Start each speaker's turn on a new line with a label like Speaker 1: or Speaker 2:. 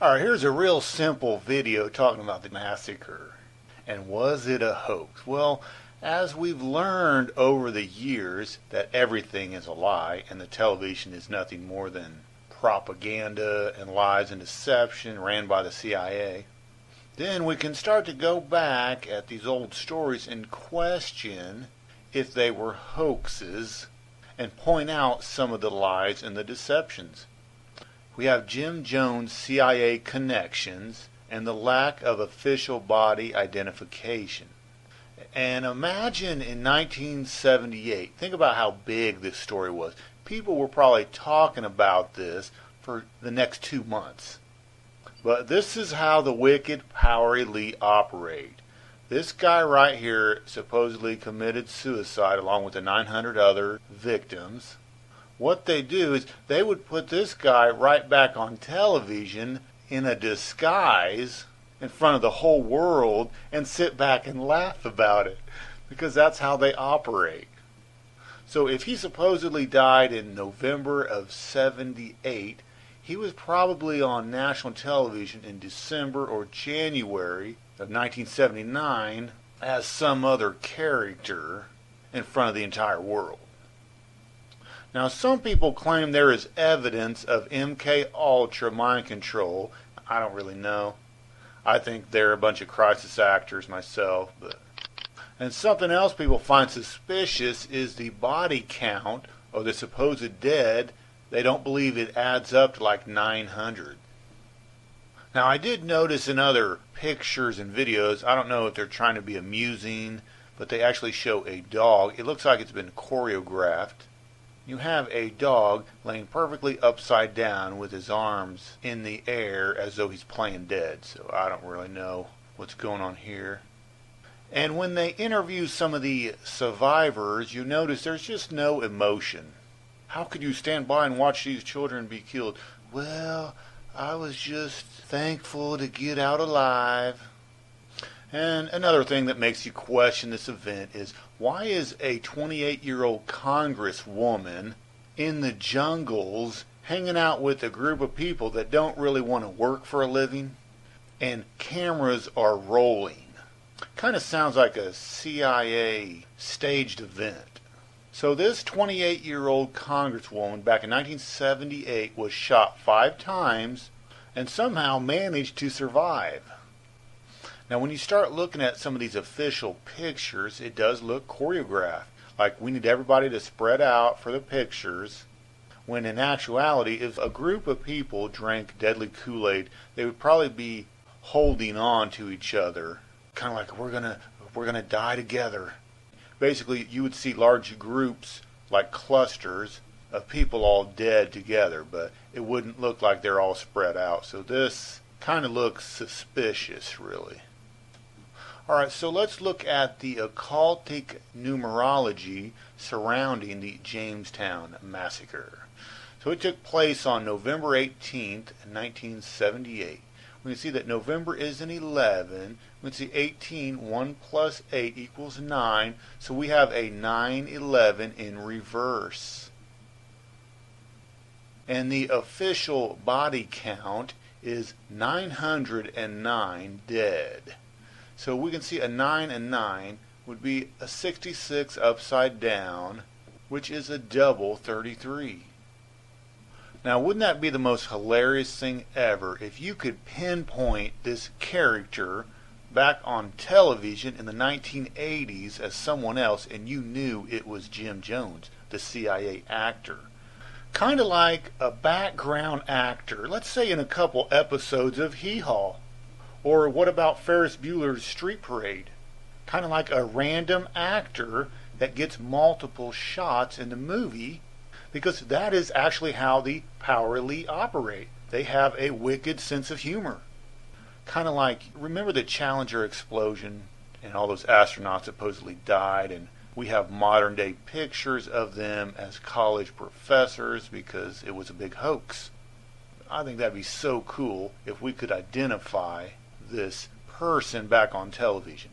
Speaker 1: Alright, here's a real simple video talking about the massacre. And was it a hoax? Well, as we've learned over the years that everything is a lie and the television is nothing more than propaganda and lies and deception ran by the CIA, then we can start to go back at these old stories and question if they were hoaxes and point out some of the lies and the deceptions. We have Jim Jones' CIA connections and the lack of official body identification. And imagine in 1978, think about how big this story was. People were probably talking about this for the next 2 months. But this is how the wicked power elite operate. This guy right here supposedly committed suicide along with the 900 other victims. What they do is they would put this guy right back on television in a disguise in front of the whole world and sit back and laugh about it, because that's how they operate. So if he supposedly died in November of 78, he was probably on national television in December or January of 1979 as some other character in front of the entire world. Now, some people claim there is evidence of MK Ultra mind control. I don't really know. I think they're a bunch of crisis actors myself. And something else people find suspicious is the body count of the supposed dead. They don't believe it adds up to like 900. Now, I did notice in other pictures and videos, I don't know if they're trying to be amusing, but they actually show a dog. It looks like it's been choreographed. You have a dog laying perfectly upside down with his arms in the air as though he's playing dead. So I don't really know what's going on here. And when they interview some of the survivors, you notice there's just no emotion. How could you stand by and watch these children be killed? Well, I was just thankful to get out alive. And another thing that makes you question this event is, why is a 28-year-old congresswoman in the jungles hanging out with a group of people that don't really want to work for a living? And cameras are rolling. Kind of sounds like a CIA staged event. So this 28-year-old congresswoman back in 1978 was shot 5 times and somehow managed to survive. Now, when you start looking at some of these official pictures, it does look choreographed. Like we need everybody to spread out for the pictures, when in actuality, if a group of people drank deadly Kool-Aid, they would probably be holding on to each other, kind of like we're gonna die together. Basically, you would see large groups, like clusters, of people all dead together, but it wouldn't look like they're all spread out. So this kind of looks suspicious, really. Alright, so let's look at the occultic numerology surrounding the Jonestown massacre. So it took place on November 18th, 1978. We can see that November is an 11. We can see 18, 1 plus 8 equals 9. So we have a 9/11 in reverse. And the official body count is 909 dead. So we can see a 9 and 9 would be a 66 upside down, which is a double 33. Now, wouldn't that be the most hilarious thing ever if you could pinpoint this character back on television in the 1980s as someone else and you knew it was Jim Jones, the CIA actor? Kind of like a background actor, let's say in a couple episodes of Hee-Haw. Or what about Ferris Bueller's Street Parade? Kind of like a random actor that gets multiple shots in the movie, because that is actually how the power elite operate. They have a wicked sense of humor. Kind of like, remember the Challenger explosion and all those astronauts supposedly died, and we have modern day pictures of them as college professors because it was a big hoax. I think that'd be so cool if we could identify this person back on television.